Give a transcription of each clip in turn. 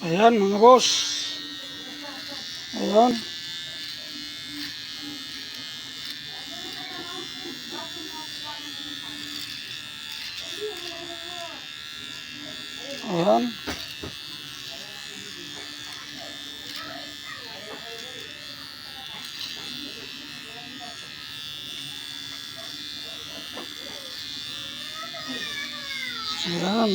Ayan mga boss. Ayan. Ayan. Ayan.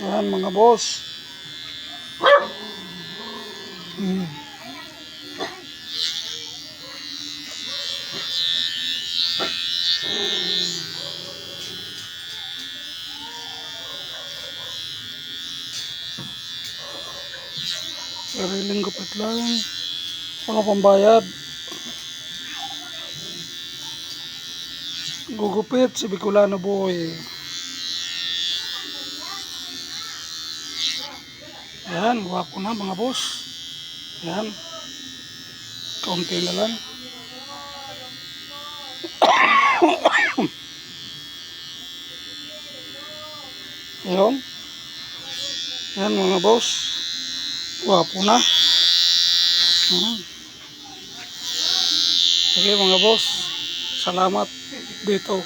Ayan mga boss. Hmm. Sariling gupit lang. Wala pang bayad. Gugupit si Bicolano boy. Ayan, wapo na mga boss. Ayan. Kaunti na lang. Ayan. Ayan mga boss. Wapo na. Ayan. Sige mga boss. Salamat dito.